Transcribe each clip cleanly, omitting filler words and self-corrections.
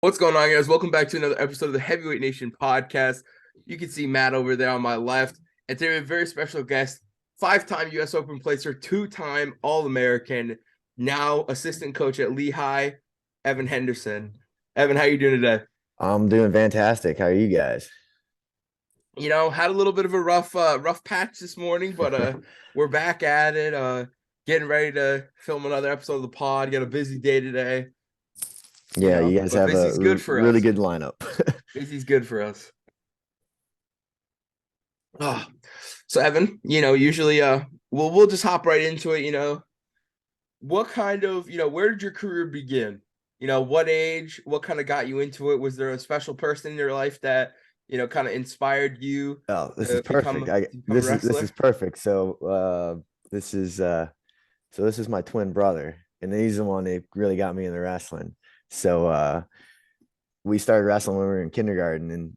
What's going on, guys? Welcome back to another episode of the Heavyweight Nation podcast. You can see Matt over there on my left. And today we have a very special guest, five-time U.S. Open placer, two-time All-American, now assistant coach at Lehigh, Evan Henderson. Evan, how you doing today? I'm doing fantastic. How are you guys? Had a little bit of a rough patch this morning, but we're back at it. Getting ready to film another episode of the pod. Got a busy day today, Yeah, you guys but have a busy's good for really us. good lineup. Busy's good for us. Oh, so Evan, usually we'll just hop right into it, What kind of, where did your career begin? What age, what kind of got you into it? Was there a special person in your life that, kind of inspired you Oh, this is to perfect. become a This is wrestler? perfect. This is this is my twin brother, and he's the one that really got me into wrestling. So we started wrestling when we were in kindergarten, and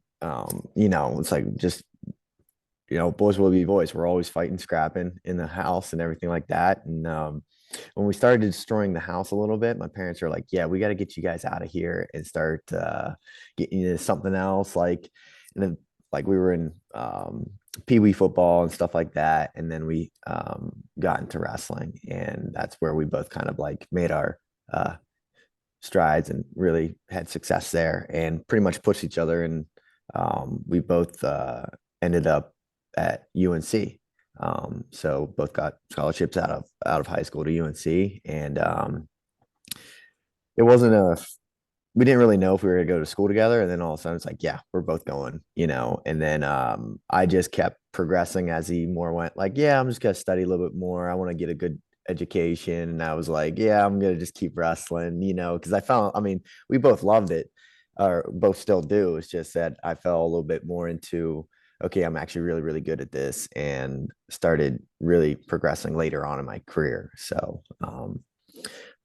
it's like just boys will be boys. We're always fighting, scrapping in the house and everything like that. And when we started destroying the house a little bit, my parents were like, "Yeah, we got to get you guys out of here and start getting into something else." And then, like we were in pee wee football and stuff like that, and then we got into wrestling, and that's where we both kind of like made our strides and really had success there, and pretty much pushed each other. And we both ended up at UNC. So both got scholarships out of high school to UNC, and it wasn't a we didn't really know if we were gonna go to school together. And then all of a sudden it's like, yeah, we're both going. And then I just kept progressing as he more went like, yeah, I'm just gonna study a little bit more. I want to get a good education. And I was like, yeah, I'm gonna just keep wrestling, because I mean, we both loved it, or both still do. It's just that I fell a little bit more into, okay, I'm actually really, really good at this, and started really progressing later on in my career.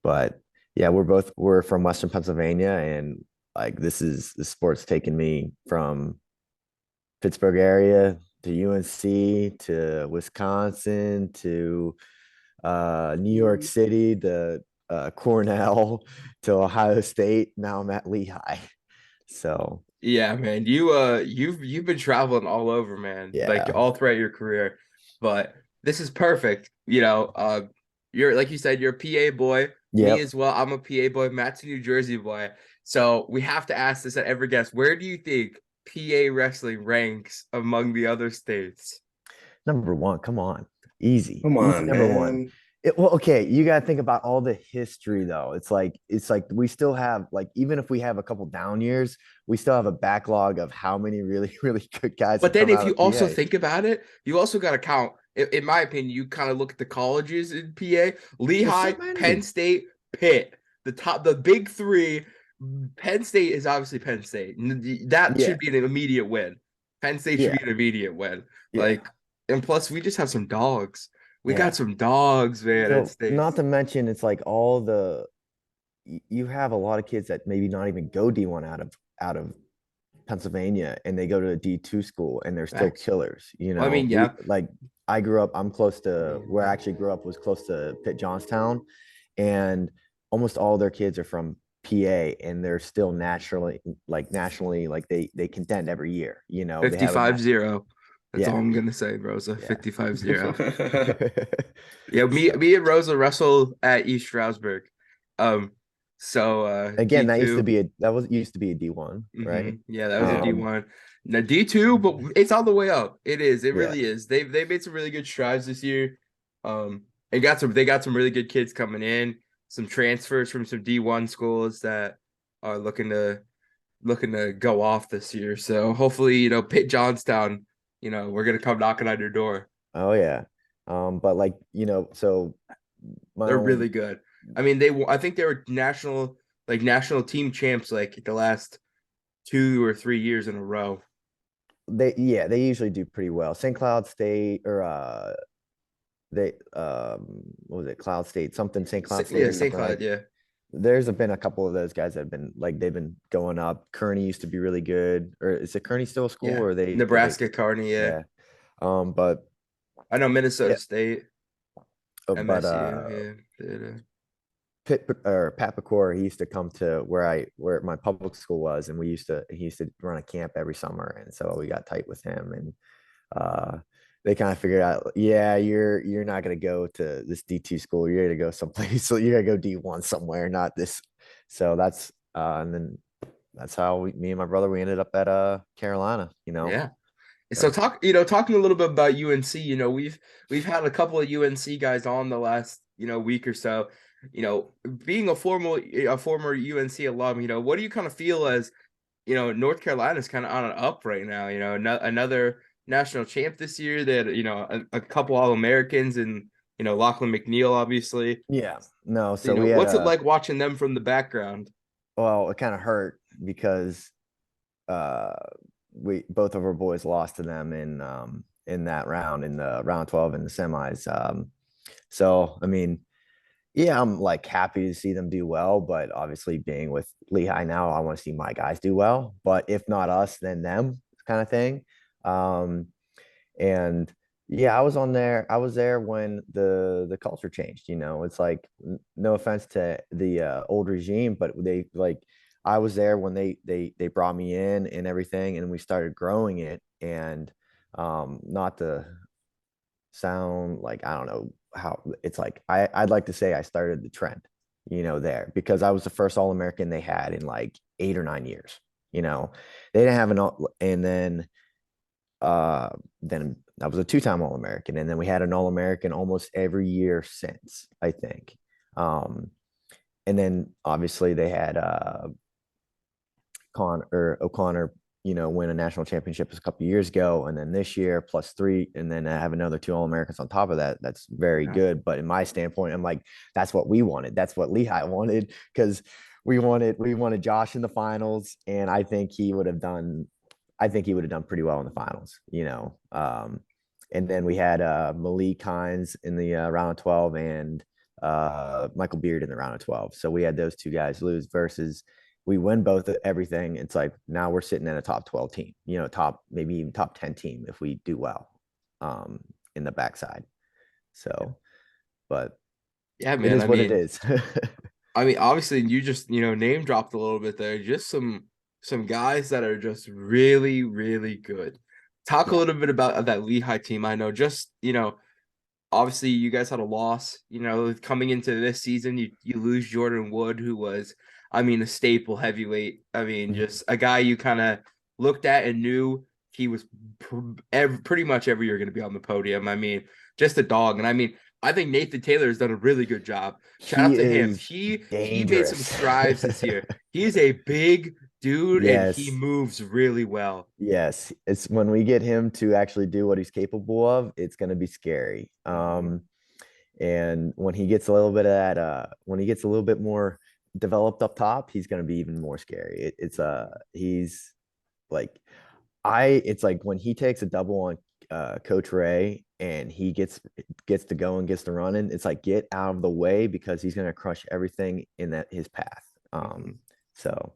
But yeah, we're from Western Pennsylvania, and like the sport's taken me from Pittsburgh area to UNC to Wisconsin to New York City to Cornell to Ohio State. Now I'm at Lehigh. So Yeah, man. You've been traveling all over, man, like yeah, all throughout your career. But this is perfect. You're like you said, you're a PA boy. Me yep. as well. I'm a PA boy. Matt's a New Jersey boy. So we have to ask this at every guest. Where do you think PA wrestling ranks among the other states? Number one, come on, easy, Come easy on, number one. man. Well, okay, you got to think about all the history though. It's like we still have, like, even if we have a couple down years, we still have a backlog of how many really really good guys But have then come if out you of also PA. think about it, you also got to count, in my opinion, you kind of look at the colleges in PA, There's Lehigh, so Penn many. State, Pitt, the big three. Penn State is obviously Penn State. That Yeah, should be an immediate win. Penn State should yeah, be an immediate win. yeah, Like, and plus we just have some dogs. We got yeah. some dogs, man, at So not states. to mention, it's like you have a lot of kids that maybe not even go D1 out of Pennsylvania, and they go to a D2 school, and they're still Facts. killers. Well, I mean, We yeah. like I grew up, I'm close to where I actually grew up was close to Pitt Johnstown, and almost all their kids are from PA, and they're still nationally, like they contend every year. They have a 55-0. That's all yeah, I'm gonna say, Rosa. yeah. 55-0. Yeah, me and Rosa wrestle at East Stroudsburg. Um, so Again, D2. that was used to be a D1, right? Yeah, that was a Um, D1. Now D2, but it's on the way up. It is. It yeah. really is. They made some really good strides this year. And they got some really good kids coming in, some transfers from some D1 schools that are looking to go off this year. So hopefully, Pitt Johnstown, we're gonna come knocking on your door. Oh yeah. But like, so my They're own really good. I mean, I think they were national team champs like the last 2 or 3 years in a row. they usually do pretty well. St. Cloud State, or they what was it, Cloud State, something, St. Cloud State Yeah, or St. something, Cloud. like. Yeah, There's been a couple of those guys that have been like, they've been going up. Kearney used to be really good. Or is it Kearney still a school, yeah. or they did they Nebraska, Kearney. Yeah, yeah. But I know Minnesota yeah, State, but MSU. Yeah, Pat Pecor, he used to come to where my public school was, and he used to run a camp every summer, and so we got tight with him, and they kind of figured out, yeah, you're not gonna go to this D2 school, you're gonna go someplace, so you're gonna go D1 somewhere, not this. So that's and then that's how me and my brother we ended up at Carolina, you know. Yeah. So So talking a little bit about UNC, we've had a couple of UNC guys on the last, week or so. Being a former UNC alum, what do you kind of feel as, North Carolina's kind of on an up right now, another national champ this year. They had, a couple All-Americans and, Lachlan McNeil, obviously. yeah, no, so we had What's it like watching them from the background? well, it kind of hurt because uh we both of our boys lost to them in that round, in the round 12 in the semis. So I mean, yeah, I'm like happy to see them do well, but obviously being with Lehigh now, I want to see my guys do well. But if not us, then them kind of thing. Um, and yeah, I was there when the culture changed. You know, it's like no offense to the old regime, but they like I was there when they brought me in and everything, and we started growing it. And not to sound like I don't know how it's like I'd like to say I started the trend, you know, there because I was the first All American they had in like 8 or 9 years. You know, they didn't have an all, and then I was a two-time All American, and then we had an All American almost every year since I think. Um, and then obviously they had O'Connor, you know, win a national championship a couple years ago, and then this year plus three, and then I have another two All Americans on top of that. That's very Yeah. good. But in my standpoint, I'm like, that's what we wanted. That's what Lehigh wanted because we wanted Josh in the finals, and I think he would have done pretty well in the finals, you know. And then we had Malik Hines in the round of 12 and Michael Beard in the round of 12. So we had those two guys lose versus we win both everything. It's like now we're sitting at a top 12 team, you know, maybe even top 10 team if we do well um, in the backside. So, but Yeah, it man. is I what it mean, is. obviously, you just name dropped a little bit there. Just some guys that are just really, really good. Talk a Yeah. little bit about that Lehigh team. I know, just obviously you guys had a loss. Coming into this season, you lose Jordan Wood, who was, I mean, a staple heavyweight. I mean, just a guy you kind of looked at and knew he was pretty much every year going to be on the podium. I mean, just a dog. And I mean, I think Nathan Taylor has done a really good job. Shout He out to him. is He made some dangerous. strides this year. He is a big dude and he Yes. moves really well. Yes, it's when we get him to actually do what he's capable of, it's going to be scary. Mhm. And when he gets a little bit of that, when he gets a little bit more developed up top, he's going to be even more scary. He's like, it's like when he takes a double on Coach Ray and he gets to go and gets to running, it's like get out of the way because he's going to crush everything in that his path. Mhm. So,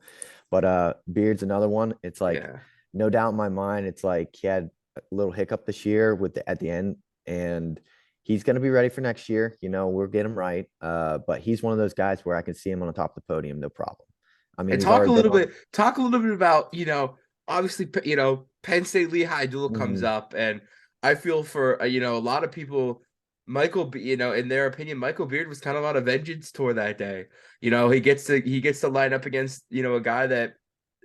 but Beard's another one. It's like Yeah. no doubt in my mind. It's like he had a little hiccup this year at the end, and he's going to be ready for next year. You know, we'll get him right. But he's one of those guys where I can see him on the top of the podium, no problem. I mean, And he's already been on. talk a little bit about, obviously, Penn State Lehigh duel comes Mhm. up, and I feel for, a lot of people, in their opinion, Michael Beard was kind of on a vengeance tour that day. He gets to line up against, a guy that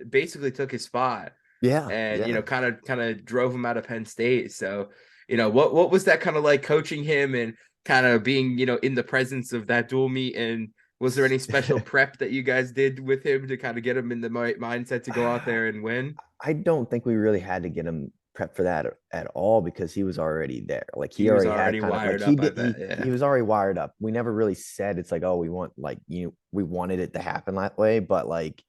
basically took his spot Yeah, and, yeah. kind of drove him out of Penn State. So, what was that kind of like coaching him and kind of being, in the presence of that dual meet? And was there any special prep that you guys did with him to kind of get him in the mindset to go out there and win? I don't think we really had to get him prepped for that at all because he was already there. Like He he was already had already kind of like wired up, I bet. he Yeah. was already wired up. We never really said it's like, oh, we want like we wanted it to happen that way, but like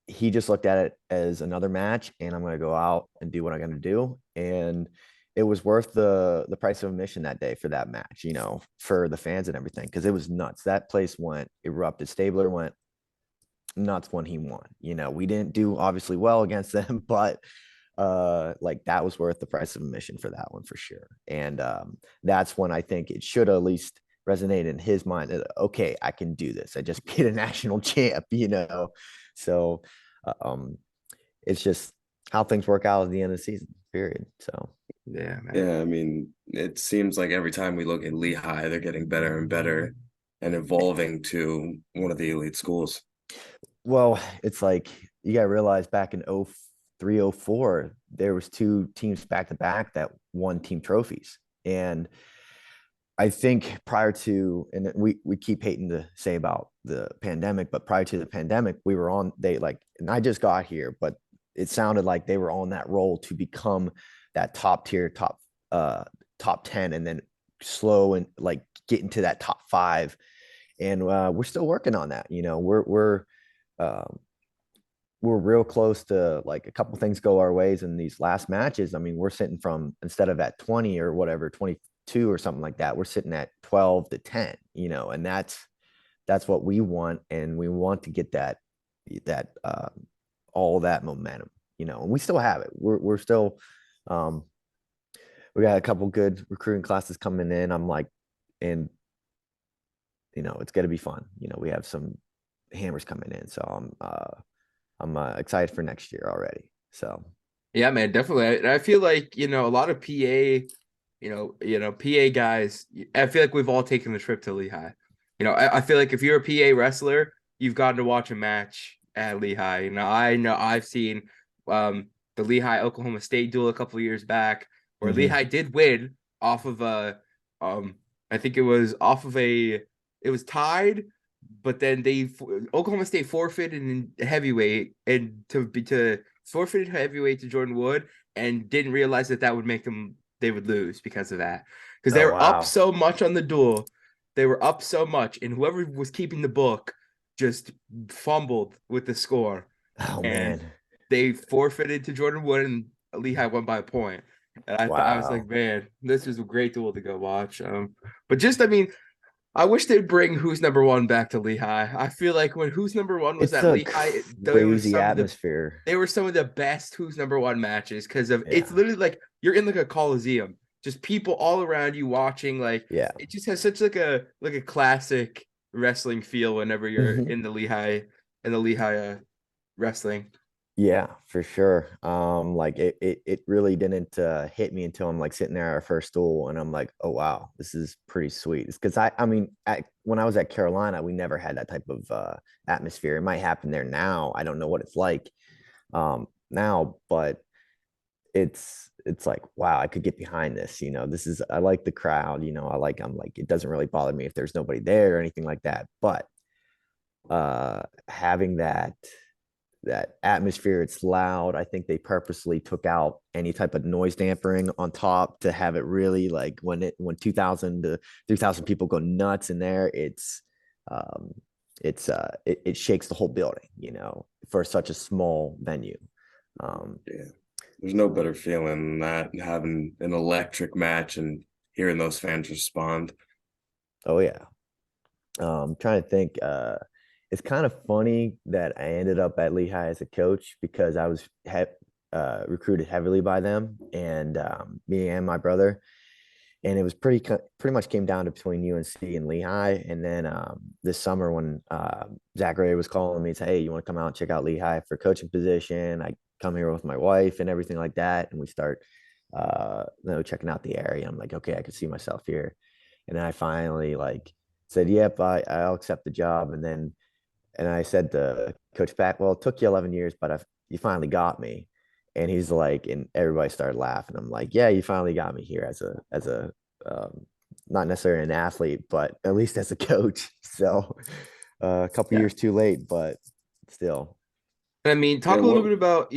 he just looked at it as another match and I'm going to go out and do what I'm going to do. And it was worth the price of admission that day for that match, you know, for the fans and everything, because it was nuts. That place went erupted. Stabler went nuts when he won. You know, we didn't do obviously well against them, but like that was worth the price of admission for that one for sure. And that's when I think it should at least resonate in his mind that, okay, I can do this. I just beat a national champ, you know. So uh, um, it's just how things work out at the end of the season, period. So Yeah, man. Yeah, I mean, it seems like every time we look at Lehigh, they're getting better and better and evolving to one of the elite schools. well, it's like you got to realize back in 03, 04, there was two teams back to back that won team trophies. And I think prior to, and we keep hating to say about the pandemic, but prior to the pandemic, we were on, they like, and I just got here, but it sounded like they were on that roll to become that top tier, top 10, and then slow and like get into that top five. And we're still working on that. You know, um, we're real close to like a couple things go our ways in these last matches. I mean, we're sitting from instead of at 20 or whatever, 22 or something like that, we're sitting at 12 to 10, you know, and that's what we want. And we want to get that all that momentum, you know, and we still have it. We're still um we got a couple good recruiting classes coming in. I'm like, and you know, it's gonna be fun. You know, we have some hammers coming in. So I'm excited for next year already. So Yeah, man, definitely. And I feel like, a lot of PA, PA guys, I feel like we've all taken the trip to Lehigh. I feel like if you're a PA wrestler, you've gotten to watch a match at Lehigh. I know I've seen the Lehigh Oklahoma State duel a couple of years back where mhm. Lehigh did win off of um I think it was off of it was tied, but then Oklahoma State forfeited in heavyweight and to forfeited heavyweight to Jordan Wood and didn't realize that would make them they would lose because of that. Because they Oh were up wow. so much on the duel. They were up so much, and whoever was keeping the book just fumbled with the score. Oh And man. they forfeited to Jordan Wood and Lehigh won by a point. And I was like, Wow. man, this was a great duel to go watch. But just I mean, I wish they'd bring Who's Number One back to Lehigh. I feel like when Who's Number One was It's at a Lehigh, crazy atmosphere. they were some of the best Who's Number One matches because of it's Yeah. literally like you're in like a coliseum, just people all around you watching. Like Yeah. it just has such like a classic wrestling feel whenever you're Mhm. in the Lehigh wrestling. Yeah, for sure. Like it really didn't hit me until I'm like sitting there at our first stool and I'm like, oh wow, this is pretty sweet. It's because I mean, when I was at Carolina, we never had that type of atmosphere. It might happen there now. I don't know what it's like now, but it's like, wow, I could get behind this. You know, this is I like the crowd, you know, I'm like, it doesn't really bother me if there's nobody there or anything like that. But having that atmosphere, it's loud. I think they purposely took out any type of noise dampening on top to have it really like when 2000 to 3000 people go nuts in there, um it shakes the whole building, you know, for such a small venue. Yeah. There's no better feeling than that, having an electric match and hearing those fans respond. Oh yeah. Trying to think. It's kind of funny that I ended up at Lehigh as a coach because I was recruited heavily by them, and me and my brother, and it was pretty much came down to between UNC and Lehigh. And then this summer when Zach Ray was calling me, say, "Hey, you want to come out and check out Lehigh for coaching position?" I come here with my wife and everything like that, and we start checking out the area. I'm like, okay, I can see myself here. And then I finally like said, "Yep, I'll accept the job." And I said to Coach Pat, "Well, it took you 11 years, but you finally got me." And he's like, and everybody started laughing. I'm like, "Yeah, you finally got me here as a um, not necessarily an athlete, but at least as a coach." So a couple Yeah. years too late, but still, I mean, Yeah, talk a little what bit about,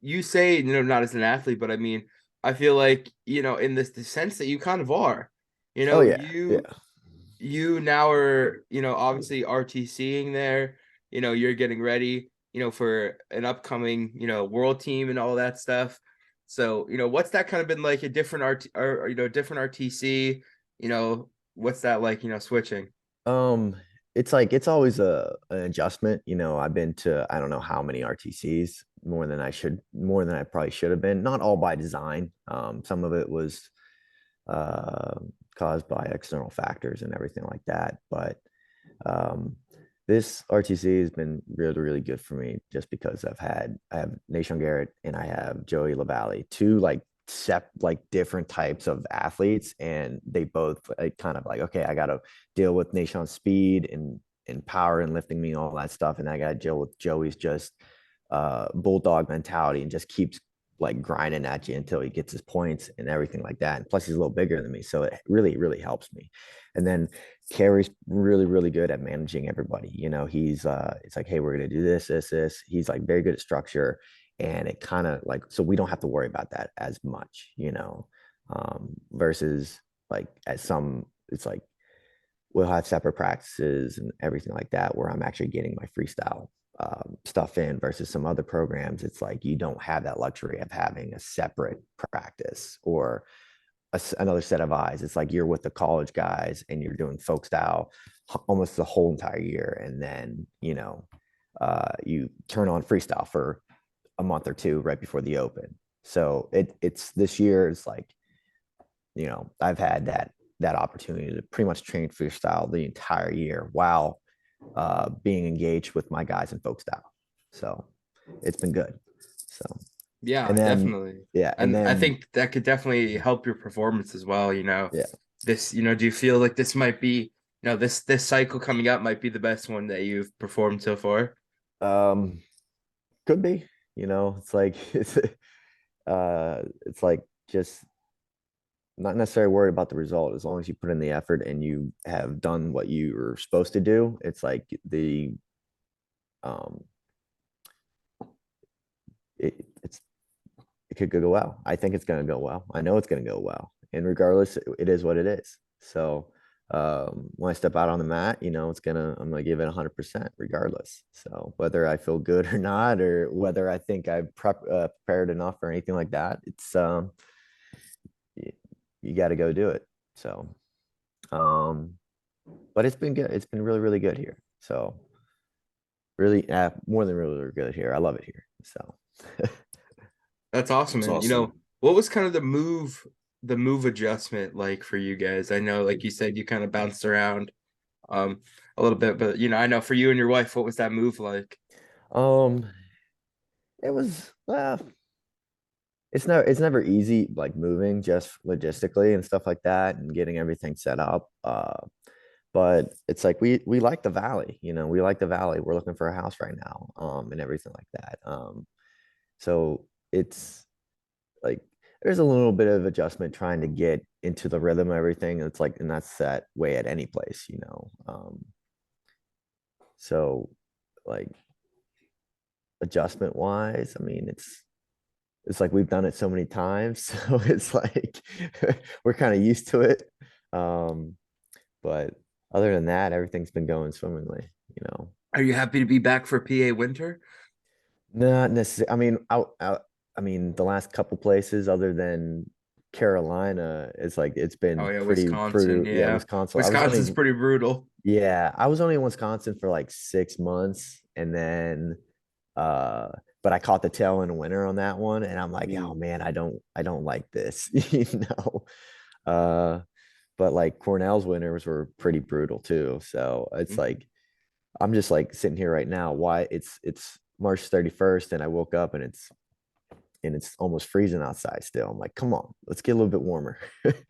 you say, not as an athlete, but I mean, I feel like, in this the sense that you kind of are. You oh know, yeah, yeah, you now are, obviously RTCing there. You're getting ready, for an upcoming, world team and all that stuff. So, what's that kind of been like a different different RTC, what's that like, switching? Um, it's like it's always an adjustment. You know, I've been to I don't know how many RTCs, more than I probably should have been. Not all by design. Some of it was uh, caused by external factors and everything like that. But um, this RTC has been really, really good for me just because I have Nashon Garrett and I have Joey LaValle, two like different types of athletes, and they both like kind of like, okay, I got to deal with Nashon's speed and power and lifting me and all that stuff, and I got to deal with Joey's just bulldog mentality and just keeps like grinding at you until he gets his points and everything like that. And plus, he's a little bigger than me, so it really, really helps me. And then Carrie's really, really good at managing everybody. You know, he's it's like, hey, we're gonna do this, this, this. He's like very good at structure, and it kind of like so we don't have to worry about that as much, you know, versus like at some, it's like we'll have separate practices and everything like that where I'm actually getting my freestyle stuff in versus some other programs. It's like you don't have that luxury of having a separate practice or another set of eyes. It's like you're with the college guys and you're doing folk style almost the whole entire year. And then, you know, you turn on freestyle for a month or two right before the open. So it's this year, it's like, you know, I've had that opportunity to pretty much train freestyle the entire year while being engaged with my guys in folk style. So it's been good. So Yeah, and then definitely. yeah, and And I then think that could definitely help your performance as well, you know. yeah. This, you know, do you feel like this might be, you know, this cycle coming up might be the best one that you've performed so far? Um could be, you know, it's like it's like just not necessarily worried about the result as long as you put in the effort and you have done what you were supposed to do. It's like the um it's it could go well. I think it's going to go well. I know it's going to go well. And regardless, it is what it is. So when I step out on the mat, you know, I'm gonna give it 100% regardless. So whether I feel good or not, or whether I think I've prepared enough or anything like that, it's you, you got to go do it. So, um, but it's been good. It's been really, really good here. So really, more than really, really good here. I love it here. So. That's awesome. It's And you know, awesome. what was kind of the move adjustment like for you guys? I know, like you said, you kind of bounced around um a little bit, but you know, I know for you and your wife, what was that move like? um, it was it's never easy like moving just logistically and stuff like that and getting everything set up. But it's like we like the valley, you know, we like the valley. We're looking for a house right now, and everything like that. So it's like there's a little bit of adjustment trying to get into the rhythm of everything. It's like, and that's that way at any place, you know. So like adjustment wise, I mean, it's like we've done it so many times, so it's like we're kind of used to it. Um, but other than that, everything's been going swimmingly, you know. Are you happy to be back for PA winter? Not necessarily. I mean, I mean, the last couple places other than Carolina, it's like it's Oh been yeah, pretty Wisconsin. brutal. Yeah, Yeah. Wisconsin. I was Wisconsin's only pretty brutal. yeah, I was only in Wisconsin for like 6 months, and then uh, but I caught the tail in the winter on that one, and I'm like, oh Mm. man, I don't like this, you know. Uh, but like Cornell's winters were pretty brutal too. So it's Mhm. like I'm just like sitting here right now. Why it's March 31st and I woke up and it's almost freezing outside still. I'm like, come on, let's get a little bit warmer.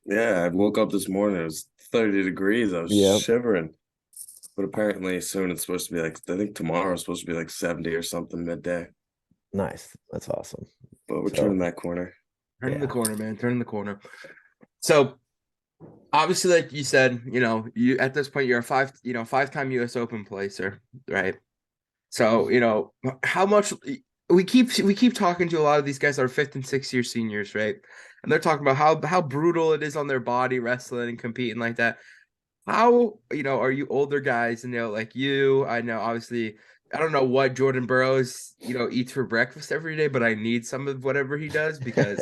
Yeah, I woke up this morning, it was 30 degrees. I was Yep. shivering. But apparently soon it's supposed to be like, I think tomorrow is supposed to be like 70 or something midday. Nice. That's awesome. But we're turning So that corner. Turning the yeah. corner, man. Turning the corner. So obviously, like you said, you know, you at this point you're a five-time US Open placer, right? So, you know, how much we keep talking to a lot of these guys that are fifth and sixth year seniors, right? And they're talking about how brutal it is on their body wrestling and competing like that. How, you know, are you older guys, you know, like you? I know obviously I don't know what Jordan Burroughs, you know, eats for breakfast every day, but I need some of whatever he does because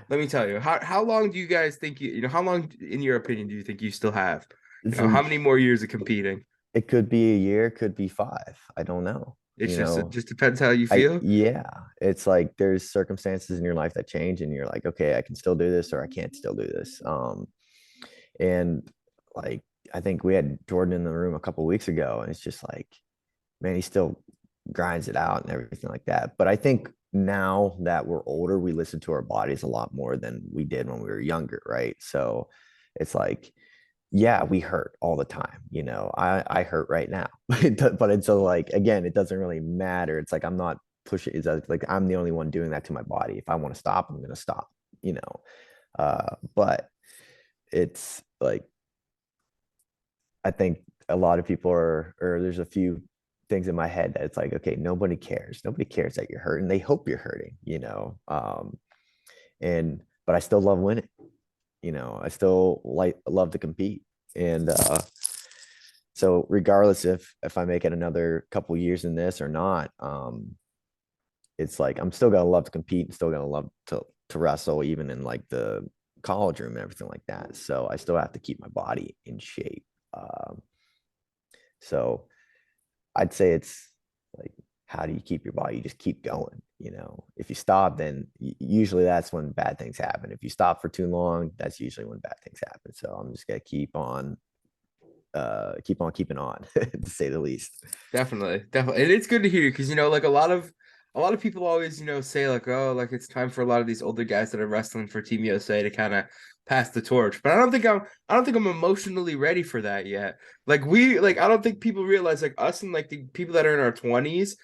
let me tell you, how long do you guys think you know, how long in your opinion do you think you still have? You It's know, how a, many more years of competing? it could be a year, could be five. I don't know. It's you just it know. just depends how you I feel. Yeah, it's like there's circumstances in your life that change and you're like, okay, I can still do this or I can't still do this. And like I think we had Jordan in the room a couple weeks ago, and it's just like, man, he still grinds it out and everything like that. But I think now that we're older, we listen to our bodies a lot more than we did when we were younger, right? So it's like, yeah, we hurt all the time. I hurt right now, but it's so like, again, it doesn't really matter. It's like I'm not pushing. It's like I'm the only one doing that to my body. If I want to stop, I'm gonna stop. But it's like I think a lot of people or there's a few things in my head that it's like, okay, nobody cares. Nobody cares that you're hurting. They hope you're hurting. And but I still love winning. I still love to compete. And so regardless if I make it another couple years in this or not, it's like I'm still gonna love to compete and still gonna love to wrestle, even in like the college room and everything like that. So I still have to keep my body in shape. Um, so I'd say it's like, how do you keep your body? You just keep going. If you stop, then usually that's when bad things happen. If you stop for too long, that's usually when bad things happen. So I'm just gonna keep on keeping on, to say the least. Definitely, definitely, and it's good to hear because like a lot of people always say like, oh, like it's time for a lot of these older guys that are wrestling for Team USA to kind of pass the torch. But I don't think I'm emotionally ready for that yet. I don't think people realize like us and like the people that are in our 20s,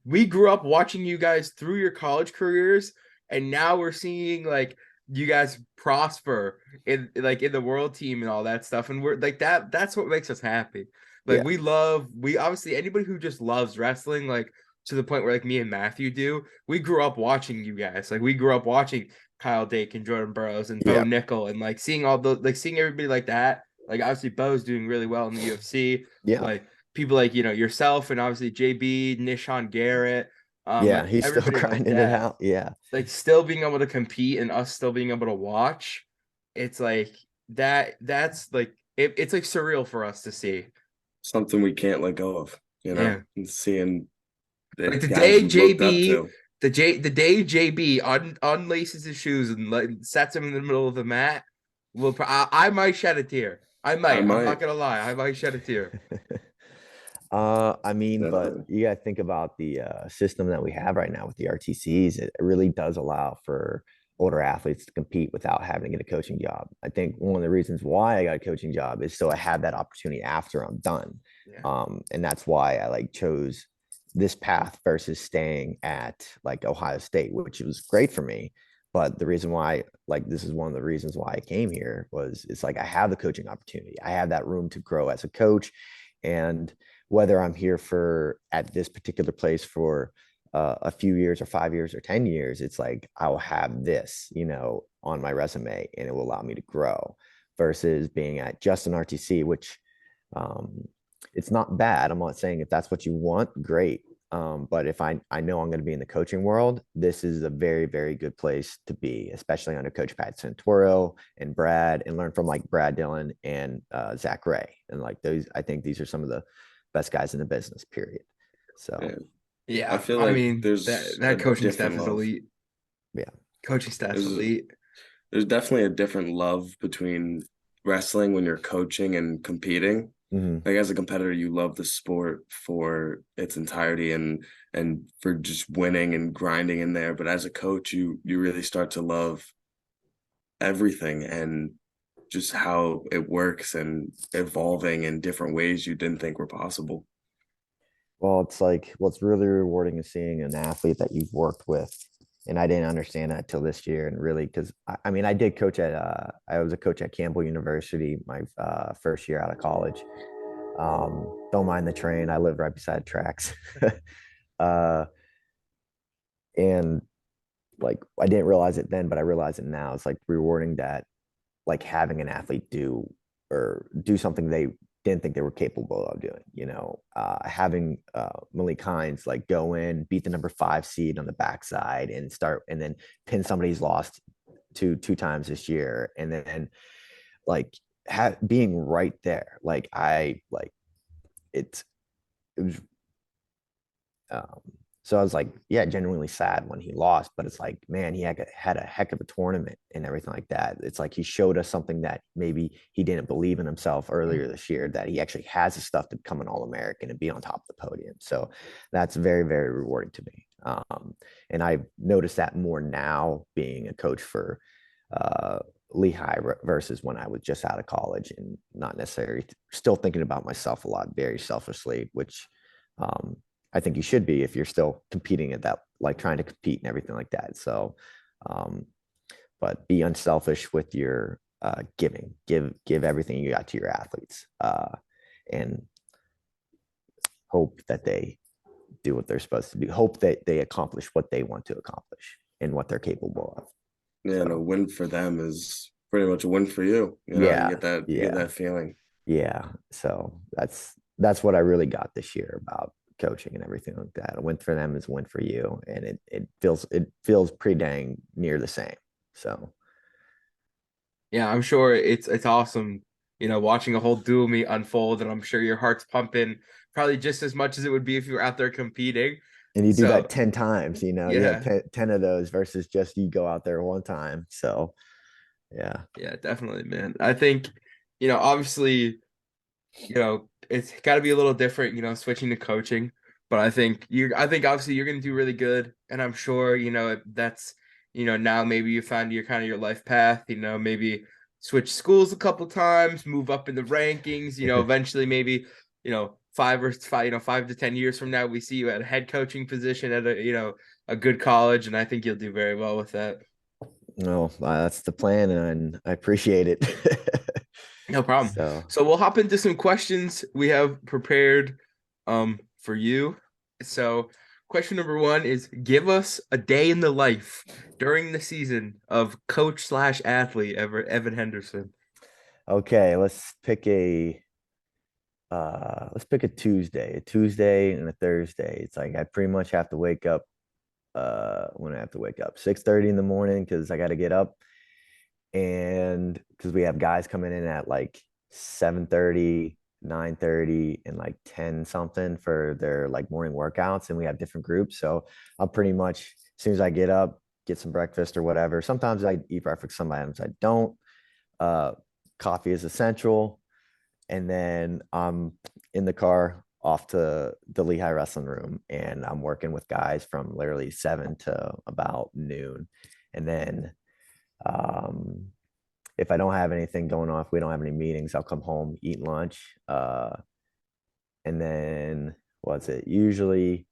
we grew up watching you guys through your college careers, and now we're seeing like you guys prosper in the world team and all that stuff, and we're like that's what makes us happy. Like Yeah, we obviously anybody who just loves wrestling, like to the point where like me and Matthew do, we grew up watching you guys. Like we grew up watching Kyle Dake and Jordan Burroughs and Bo yeah, Nickel and like seeing all those, like seeing everybody like that. Like obviously Bo's doing really well in the UFC. yeah, Like people like yourself and obviously JB, Nishon Garrett, yeah. like He's still everybody like grinding it that. out. Yeah, Like still being able to compete and us still being able to watch. It's like that's like it's like surreal for us to see. Something we can't let go of, Yeah. and seeing the Like the guys day we've looked up JB, to. the day JB unlaces his shoes and like, sets him in the middle of the mat, I might shed a tear. I I might. I'm not might gonna lie. I might shed a tear. I mean, but definitely. you got to think about the system that we have right now with the RTCs. It really does allow for older athletes to compete without having to get a coaching job. I think one of the reasons why I got a coaching job is so I have that opportunity after I'm done. Yeah. And that's why I like chose this path versus staying at like Ohio State, which was great for me. But the reason why, like, this is one of the reasons why I came here was it's like I have the coaching opportunity. I have that room to grow as a coach. And whether I'm here for at this particular place for a few years or 5 years or 10 years, it's like I'll have this, on my resume and it will allow me to grow versus being at just an RTC, which um, it's not bad. I'm not saying if that's what you want, great. But if I know I'm going to be in the coaching world, this is a very, very good place to be, especially under Coach Pat Santoro and Brad, and learn from like Brad Dillon and Zach Ray. And like those, I think these are some of the best guys in the business, period. So, And I Yeah. feel I like mean there's a that coaching staff different is love. elite. yeah. Coaching staff's There's elite. there's definitely a different love between wrestling when you're coaching and competing. Hmm. Like as a competitor, you love the sport for its entirety and for just winning and grinding in there. But as a coach, you really start to love everything and just how it works and evolving in different ways you didn't think were possible. Well, it's like what's really rewarding is seeing an athlete that you've worked with. And I didn't understand that till this year. And really, because I mean, I was a coach at Campbell University my first year out of college. Don't mind the train. I live right beside tracks. uh, and like, I didn't realize it then, but I realize it now. It's like rewarding that, like having an athlete do something they didn't think they were capable of doing. Having Malik Hines like go in, beat the number 5 seed on the backside, and then pin somebody he's lost to 2 times this year, and then like being right there. Like I like it's it was Um, so I was like, yeah, genuinely sad when he lost, but it's like, man, he had a heck of a tournament and everything like that. It's like he showed us something that maybe he didn't believe in himself earlier this year, that he actually has the stuff to become an All-American and be on top of the podium. So that's very, very rewarding to me. And I noticed that more now being a coach for Lehigh versus when I was just out of college and not necessarily still thinking about myself a lot, very selfishly, which um, I think you should be if you're still competing at that, like trying to compete and everything like that. So, um, but be unselfish with your giving, give everything you got to your athletes, and hope that they do what they're supposed to do. Hope that they accomplish what they want to accomplish and what they're capable of. Yeah, and a So, win for them is pretty much a win for you. You yeah, get that, you get yeah, that feeling. yeah. So that's what I really got this year about coaching and everything like that. A win for them is a win for you, and it feels pretty dang near the same. So Yeah, I'm sure it's awesome, watching a whole duel meet unfold, and I'm sure your heart's pumping probably just as much as it would be if you were out there competing. and you do that So 10 times, you have yeah, 10 of those versus just you go out there one time. So yeah. yeah, definitely, man. I think, obviously, it's got to be a little different, switching to coaching. But I think obviously you're going to do really good, and I'm sure that's now maybe you found your kind of your life path. Maybe switch schools a couple times, move up in the rankings. Eventually maybe 5 to 10 years from now we see you at a head coaching position at a good college, and I think you'll do very well with that. No, that's the plan, and I appreciate it. No problem. So So we'll hop into some questions we have prepared for you. So question number one is give us a day in the life during the season of coach slash athlete Evan Henderson. okay, let's pick a Tuesday and a Thursday. It's like I pretty much have to wake up when I have to wake up 6:30 in the morning because I got to get up, and because we have guys coming in at like 7:30, 9:30, and like 10 something for their like morning workouts, and we have different groups. So I'll pretty much as soon as I get up, get some breakfast or whatever. Sometimes I eat breakfast, sometimes I don't. uh Coffee is essential, and then I'm in the car off to the Lehigh wrestling room, and I'm working with guys from literally 7 to about noon. And then um, if I don't have anything going on, if we don't have any meetings, I'll come home, eat lunch, and then what's it? Usually,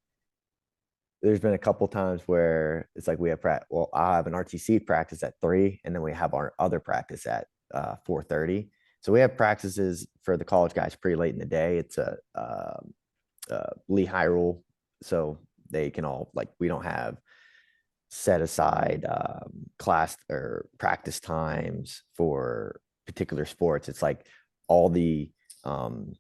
there's been a couple times where it's like we have practice. Well, I have an RTC practice at 3, and then we have our other practice at 4:30. So we have practices for the college guys pretty late in the day. It's a Lehigh rule, so they can all like we don't have set aside class or practice times for particular sports. It's like all the um,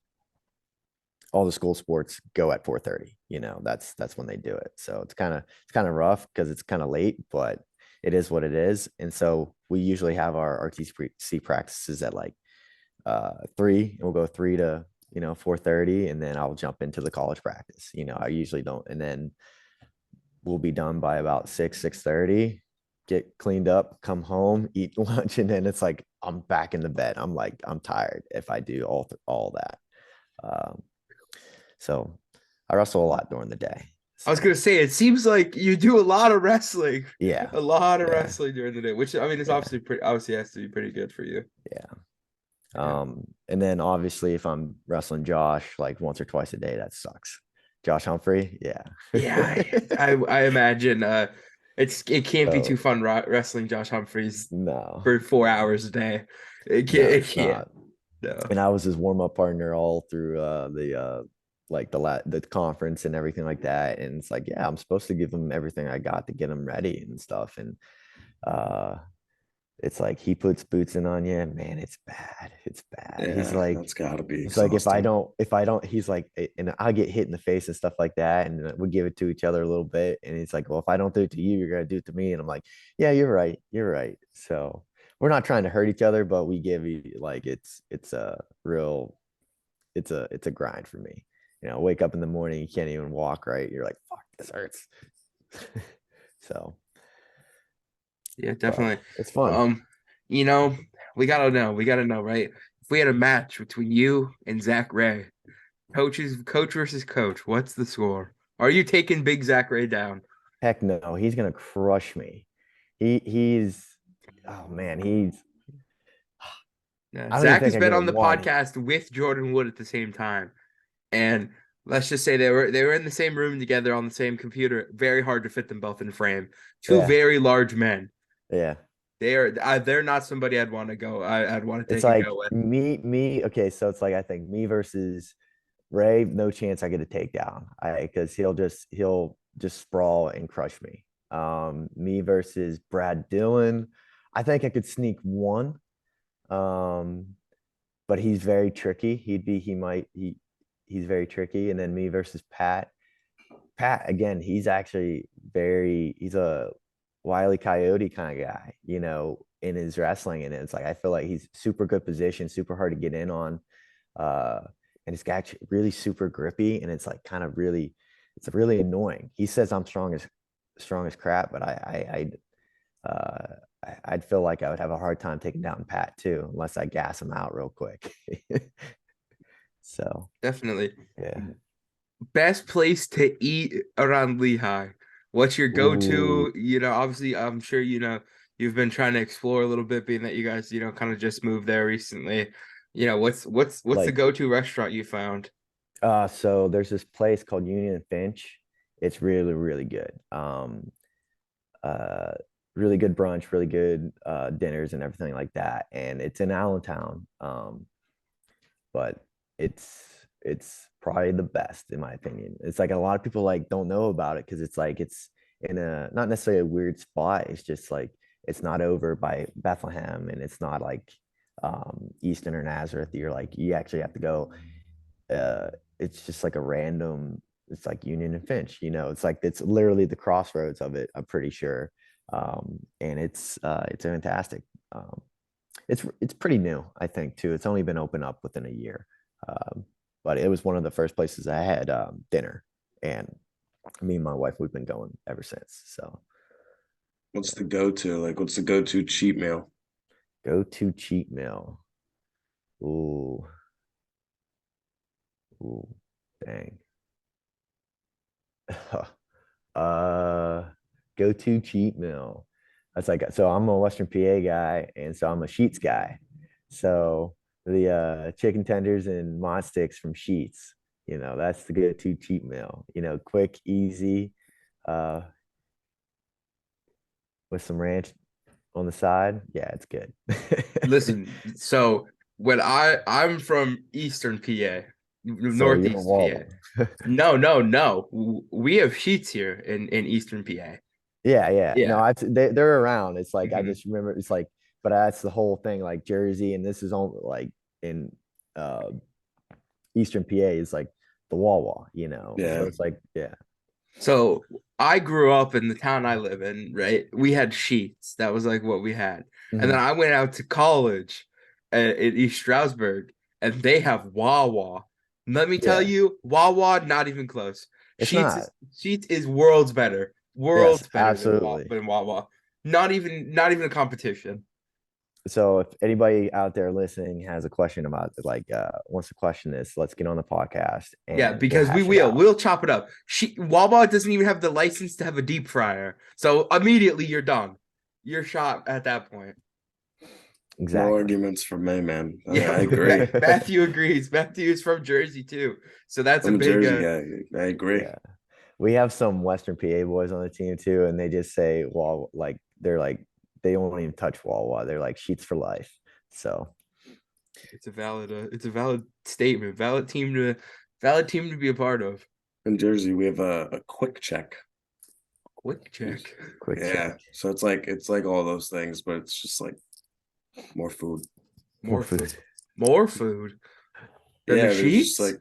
all the school sports go at 4:30. That's when they do it. So it's kind of rough because it's kind of late, but it is what it is. And so we usually have our RTC practices at like 3, and we'll go 3 to 4:30, and then I'll jump into the college practice. I usually don't, and then we'll be done by about 6:30, get cleaned up, come home, eat lunch, and then it's like I'm back in the bed. I'm like I'm tired if I do all that. Um, so I wrestle a lot during the day. I was So gonna say it seems like you do a lot of wrestling, yeah, a lot of yeah, wrestling during the day, which I mean is yeah, obviously has to be pretty good for you. yeah. Yeah. And then obviously if I'm wrestling Josh like once or twice a day, that sucks. Josh Humphrey, yeah. Yeah, I imagine it can't be too So fun wrestling Josh Humphreys no, for 4 hours a day. no, It it's can't. not. No. And I was his warm up partner all through the like the conference and everything like that. And it's like, yeah, I'm supposed to give him everything I got to get him ready and stuff. And uh it's like he puts boots in on you, and man, it's bad. It's bad. He's Yeah, like that's got to be he's like exhausting. if I don't, he's like, and I get hit in the face and stuff like that, and we give it to each other a little bit, and he's like, well, if I don't do it to you, you're gonna do it to me, and I'm like, yeah, you're right. So we're not trying to hurt each other, but we give you like it's a real, it's a grind for me, wake up in the morning, you can't even walk right. You're like, fuck, this hurts. So, Yeah, but definitely. it's fun. Um, you know, we gotta know, right? If we had a match between you and Zach Ray, coach versus coach, what's the score? Are you taking big Zach Ray down? Heck no, he's gonna crush me. He's oh man, Yeah, I don't even Zach think has I been could have on the won. podcast with Jordan Wood at the same time. And let's just say they were in the same room together on the same computer. Very hard to fit them both in frame. Two Yeah, very large men. yeah. They're not somebody I'd want to go. I'd want to It's take a like go with. me. Okay, so it's like I think me versus Ray, no chance I get a takedown. Because he'll just sprawl and crush me. Me versus Brad Dillon, I think I could sneak one. Um, but he's very tricky. He's very tricky. And then me versus Pat. Pat again, he's a wily coyote kind of guy, in his wrestling. And it's like I feel like he's super good position, super hard to get in on. Uh and it's actually really super grippy, and it's like kind of it's really annoying. He says I'm strong as crap, but I'd feel like I would have a hard time taking down Pat too, unless I gas him out real quick. So Definitely. yeah. Best place to eat around Lehigh. What's your Ooh, go-to? Obviously, I'm sure you've been trying to explore a little bit, being that you guys kind of just moved there recently. What's the like go-to restaurant you found? so there's this place called Union and Finch. It's really, really good. Uh, really good brunch, really good dinners and everything like that. And it's in Allentown. But it's probably the best in my opinion. It's like a lot of people like don't know about it because it's like it's in a not necessarily a weird spot. It's just like it's not over by Bethlehem, and it's not like Easton or Nazareth. You're like you actually have to go. Uh, it's just like a random. It's like Union and Finch. It's like it's literally the crossroads of it. I'm pretty sure, and it's fantastic. Um, it's pretty new, I think, too. It's only been open up within a year, um, but it was one of the first places I had dinner, and me and my wife we've been going ever since. So, What's the go-to? Like, what's the go-to cheat meal? go to cheat meal. Ooh, ooh, dang. uh, go to cheat meal. That's like so. I'm a Western PA guy, and so I'm a Sheets guy. So the chicken tenders and mod sticks from Sheets. That's the go-to cheat meal. Quick, easy, uh, with some ranch on the side. Yeah, it's good. Listen, so when I'm from Eastern PA, So you're a Northeast PA. Wawa. No, no, no. We have sheets here in Eastern PA. Yeah, yeah. No, Yeah. they're around. It's like I Mhm. just remember it's like, but that's the whole thing. Like Jersey, and this is on like in uh Eastern PA is like the Wawa. So Yeah. it's like yeah. So I grew up in the town I live in, right? We had sheets. That was like what we had. And then Mhm. I went out to college in East Stroudsburg, and they have Wawa. Let me tell Yeah, you, Wawa, not even close. it's not. Sheets is worlds better. Yes, Worlds better absolutely. than Wawa. Not even a competition. So if anybody out there listening has a question about like wants to question this, let's get on the podcast Yeah, and we'll because we hash it will. out. We'll chop it up. Wawa doesn't even have the license to have a deep fryer. So immediately you're done. You're shot at that point. No Exactly. arguments from me, man. I Yeah, agree. Matthew agrees. Matthew is from Jersey too. So that's a I'm a big Jersey guy. I agree. Yeah. We have some Western PA boys on the team too, and they just say, well, like they're like they don't even touch Wawa. They're like sheets for life. So it's a valid statement. Valid team to be a part of. In Jersey, we have a quick check. Quick check. quick check. Yeah. So it's like all those things, but it's just like more food. More More food. food. More food than the Yeah, there's just sheets? like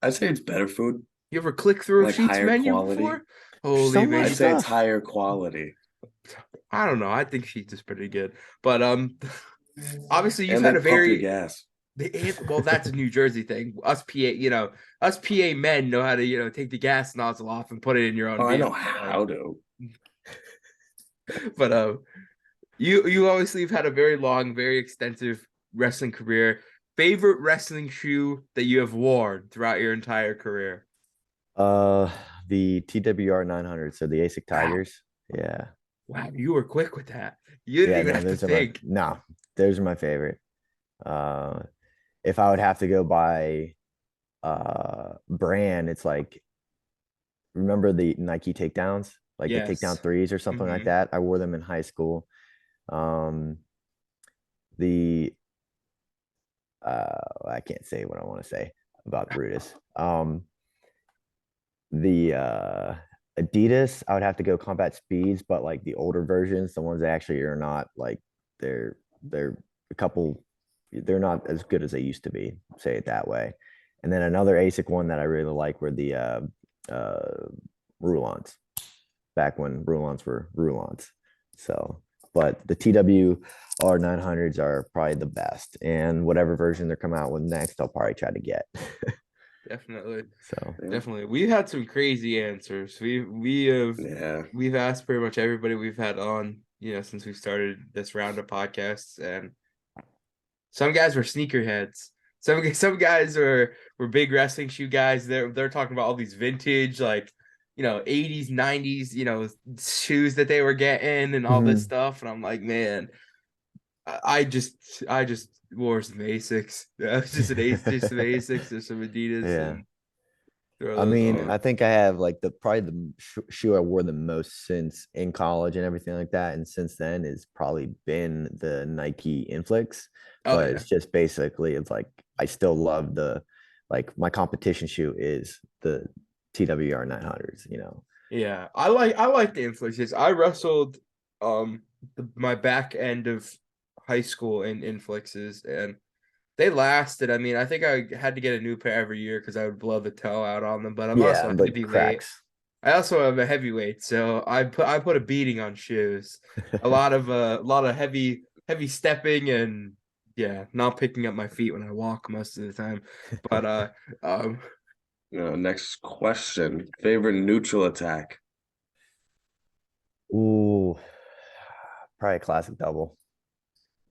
I'd say it's better food, You ever click through a like sheets higher menu quality. before? There's so Holy much I'd man. say it's stuff. higher quality. I don't know. I think sheets is pretty good. But obviously you've And had they a pump your very gas. Well, that's a New Jersey thing. Us PA men know how to, take the gas nozzle off and put it in your own Oh, I know vehicle. how to. But you obviously have had a very long, very extensive wrestling career. Favorite wrestling shoe that you have worn throughout your entire career? Uh, the TWR 900, so the ASIC Wow. Tigers. Yeah. Wow, you were quick with that. You didn't Yeah, even no, have to those are my think. no, those are my favorite. Uh, if I would have to go by brand, it's like remember the Nike takedowns, like the takedown Yes. threes or something like Hmm. that. I wore them in high school. Um, the I can't say what I want to say about Brutus. The Adidas, I would have to go Combat Speeds, but like the older versions, the ones that actually are not like they're a couple, they're not as good as they used to be, say it that way. And then another ASIC one that I really like were the Rulons, back when Rulons were Rulons. So, but the TWR 900s are probably the best, and whatever version they're coming out with next, I'll probably try to get. Definitely. So, Yeah. Definitely. We had some crazy answers. Yeah. We've asked pretty much everybody we've had on, since we started this round of podcasts, and some guys were sneakerheads. Some guys were big wrestling shoe guys. They're talking about all these vintage, like, 80s, 90s, shoes that they were getting and all this mhm. stuff. And I'm like, man, I just wore some Asics. Yeah, it's just some Asics or some Adidas Yeah. and throw I those mean, on. I think I have like the probably the shoe I wore the most since in college and everything like that. And since then has probably been the Nike Inflix. Oh But yeah. it's just basically, it's like I still love like my competition shoe is the TWR 900s, you know. Yeah. I like the influences. I wrestled my back end of high school in inflixes, and they lasted. I mean, I think I had to get a new pair every year because I would blow the toe out on them, but I'm Yeah, also a like heavyweight. cracks. I also am a heavyweight, so I put a beating on shoes. A lot of heavy stepping and, yeah, not picking up my feet when I walk most of the time. But um Next question. Favorite neutral attack? Ooh, probably a classic double.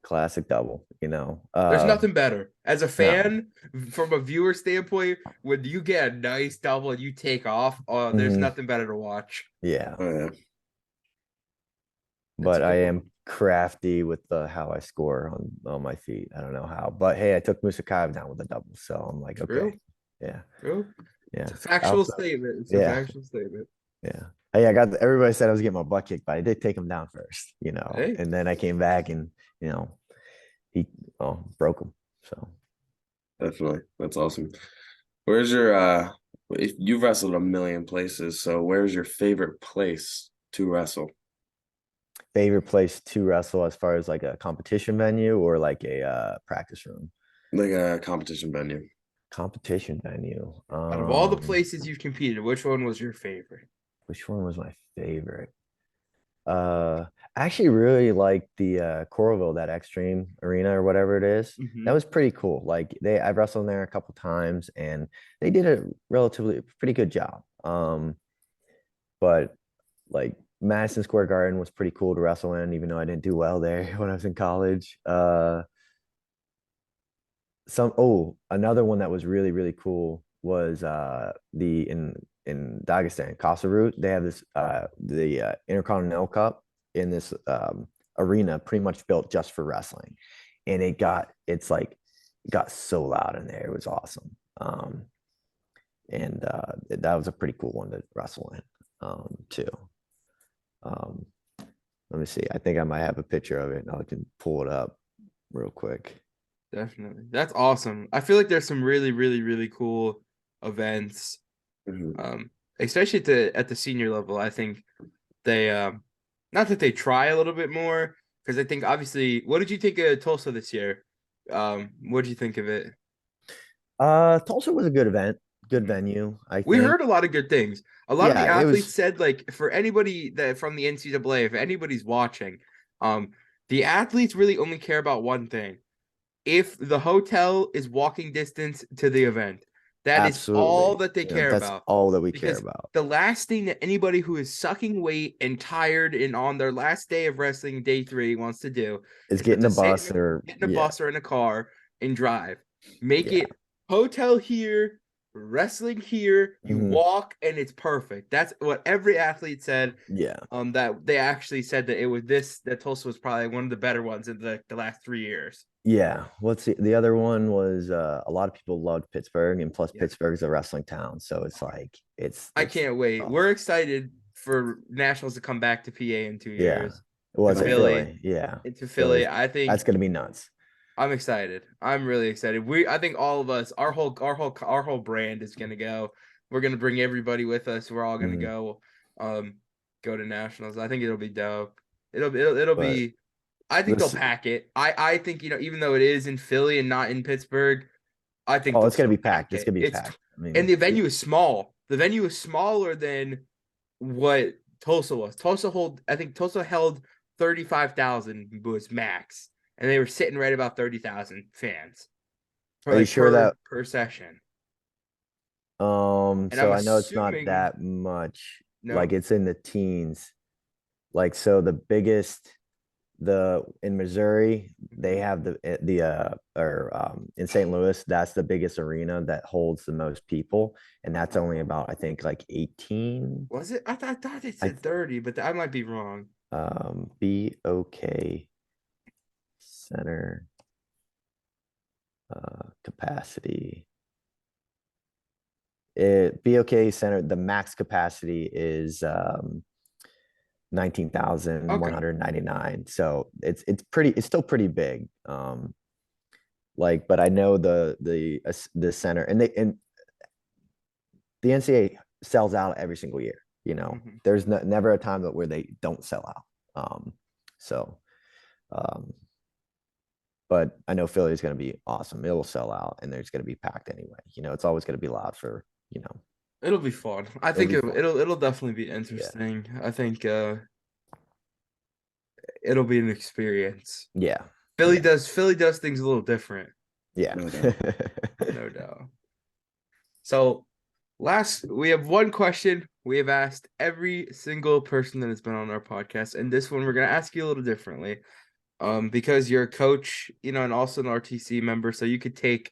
Classic double, you know. there's nothing better. As a No. fan, from a viewer standpoint, when you get a nice double and you take off, oh, there's Hmm. nothing better to watch. Yeah. Oh, yeah. That's a But I good am one. crafty with the how I score on my feet. I don't know how, but hey, I took Musakayev down with a double, so I'm like, okay, True, yeah, true. It's yeah. a factual Also, statement. It's a yeah, factual statement. yeah. Hey, I got everybody said I was getting my butt kicked, but I did take him down first, you know, Hey, and then I came back and he broke him. So Definitely. That's awesome. Where's your if you've wrestled a million places, so where's your favorite place to wrestle? favorite place to wrestle as far as like a competition venue or like a practice room? Like a competition venue. Competition venue. out of all the places you've competed, which one was your favorite? Which one was my favorite? I actually really like the Coralville, that Extreme Arena or whatever it is. That Hmm. was pretty cool. Like I've wrestled in there a couple times and they did a relatively pretty good job. But like Madison Square Garden was pretty cool to wrestle in, even though I didn't do well there when I was in college. Another one that was really really cool was the in Dagestan, Kasarut. They have this the Intercontinental Cup in this arena, pretty much built just for wrestling, and it got so loud in there. It was awesome, and that was a pretty cool one to wrestle in too. Um, Let me see. I think I might have a picture of it, and I can pull it up real quick. Definitely. That's awesome. I feel like there's some really, really, really cool events. Mhm. Especially at the senior level. I think they not that they try a little bit more, because I think obviously, what did you think of Tulsa this year? What did you think of it? Tulsa was a good event, good Mhm. venue, I We think. heard a lot of good things. A lot of the Yeah, it athletes was. said, like, for anybody that from the NCAA, if anybody's watching, um, the athletes really only care about one thing. if the hotel is walking distance to the event. That is all Absolutely. that they You know, care that's about. all that we care Because about. the last thing that anybody who is sucking weight and tired and on their last day of wrestling, day 3, wants to do Is is have getting to a bus or get in a yeah, bus or in a car and drive. Make yeah. it hotel here, wrestling here, you Hmm. walk, and it's perfect. That's what every athlete said. Yeah. That they actually said that it was this that Tulsa was probably one of the better ones in the last 3 years. Yeah. What's the other one was a lot of people loved Pittsburgh, and plus Yeah. Pittsburgh's a wrestling town. So it's like I it's can't wait. oh We're excited for Nationals to come back to PA in 2 years. yeah. Well, To it's in Philly. Philly. Yeah. Into Philly. Philly's I think that's gonna be nuts. I'm excited. I'm really excited. I think all of us, our whole brand is gonna go. We're gonna bring everybody with us. We're all gonna Mhm. go go to Nationals. I think it'll be dope. It'll But be I think they'll this pack it. I think, even though it is in Philly and not in Pittsburgh, I think oh, they'll it's gonna still be pack packed. It's it. gonna be It's packed. I And mean, the venue is small. The venue is smaller than what Tulsa was. I think Tulsa held 35,000 was max, and they were sitting right about 30,000 fans for are you like sure that per session. And I'm so I know it's not assuming that much. Like no. it's in the teens. Like so the biggest the in Missouri, they Mhm. have the or in St. Louis, that's the biggest arena that holds the most people, and that's only about I think like 18. Was it? I thought it I said 30, but I might be wrong. BOK center capacity. BOK center, the max capacity is 19,199. Okay. So it's still pretty big. Like, but I know the center and the NCAA sells out every single year. You know, Mhm. there's never a time where they don't sell out. So, um, but I know Philly is going to be awesome. It'll sell out, and there's going to be packed anyway. You know, it's always going to be loud for It'll be fun. I it'll think be fun. it'll definitely be Yeah, interesting. I think it'll be an experience. yeah, Philly yeah, does things a little different, yeah. No doubt. no doubt. So last we have one question we have asked every single person that has been on our podcast, and this one we're gonna ask you a little differently. Because you're a coach, and also an RTC member, so you could take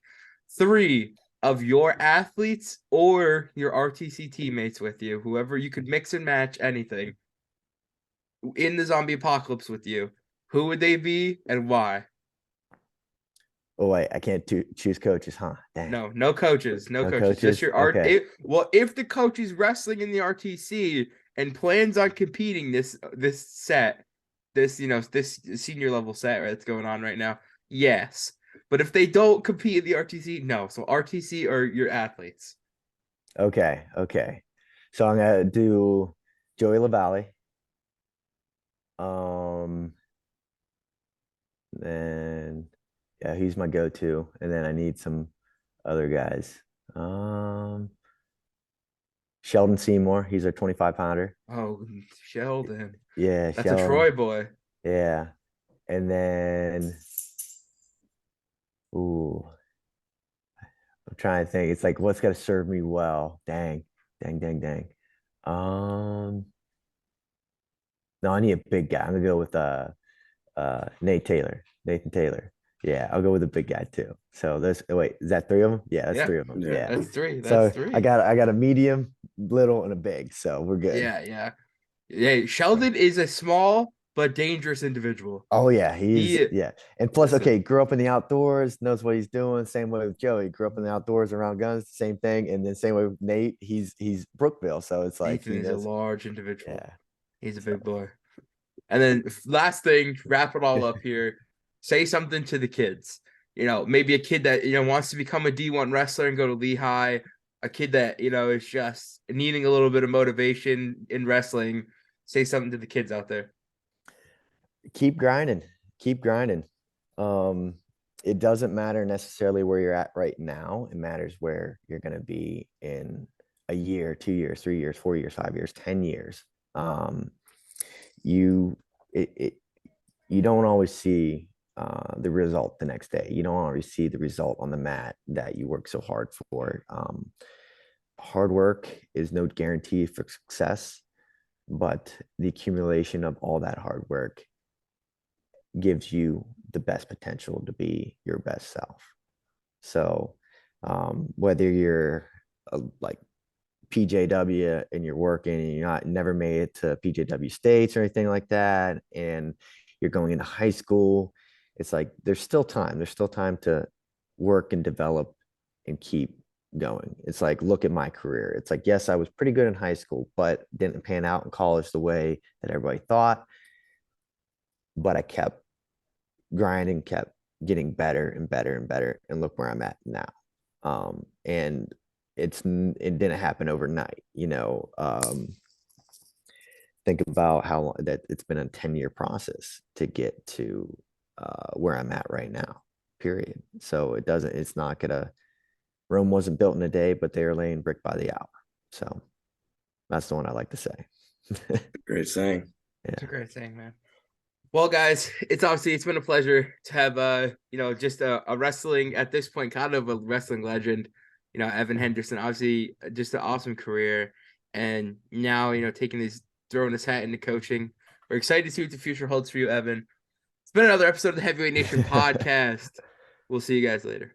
3 of your athletes or your RTC teammates with you, whoever you could mix and match anything in the zombie apocalypse with you. Who would they be and why? Oh wait, I can't choose coaches, huh? Dang, No coaches, no no coaches. Just coaches. your art. Okay, If the coach is wrestling in the RTC and plans on competing this set, this senior level set that's going on right now, yes. But if they don't compete in the RTC, no. So RTC or your athletes. okay. So I'm gonna do Joey LaValle. Um, and yeah, he's my go-to. And then I need some other guys. Um, Sheldon Seymour, he's a 25 pounder. Oh, Sheldon, Yeah, that's a Sheldon. Troy boy. Yeah. And then, ooh, I'm trying to think. It's like, what's gonna serve me well? Dang. Um, no, I need a big guy. I'm gonna go with Nathan Taylor. Yeah, I'll go with a big guy too. So there's wait, is that 3 of them? Yeah, that's Yeah, 3 of them. Yeah. Yeah. that's 3. That's So 3. I got a medium, little, and a big. So we're good. Yeah. Sheldon is a small but dangerous individual. Oh yeah, He yeah. And plus, listen. okay, grew up in the outdoors, knows what he's doing. Same way with Joey, grew up in the outdoors around guns, same thing. And then same way with Nate, he's Brookville, so it's like Nathan he is a knows. large individual. Yeah. He's a So big boy. And then last thing, wrap it all up here. Say something to the kids. Maybe a kid that wants to become a D1 wrestler and go to Lehigh. A kid that is just needing a little bit of motivation in wrestling. Say something to the kids out there. keep grinding, keep grinding. Um, it doesn't matter necessarily where you're at right now. It matters where you're gonna be in a year, 2 years, 3 years, 4 years, 5 years, 10 years. You it you don't always see the result the next day. You don't always see the result on the mat that you work so hard for. Hard work is no guarantee for success, but the accumulation of all that hard work gives you the best potential to be your best self. So whether you're like PJW and you're working and you're not never made it to PJW states or anything like that, and you're going into high school, it's like there's still time. There's still time to work and develop and keep going. It's like, look at my career. It's like, yes, I was pretty good in high school, but didn't pan out in college the way that everybody thought. But I kept grinding, kept getting better and better and better, and look where I'm at now. And it didn't happen overnight, think about how long that it's been a 10-year process to get to where I'm at right now, period. So it's not gonna, Rome wasn't built in a day, but they are laying brick by the hour. So that's the one I like to say. Great saying. Yeah. It's a great saying, man. Well, guys, it's been a pleasure to have just a wrestling, at this point, kind of a wrestling legend, Evan Henderson. Obviously, just an awesome career, and now throwing his hat into coaching. We're excited to see what the future holds for you, Evan. It's been another episode of the Heavyweight Nation podcast. We'll see you guys later.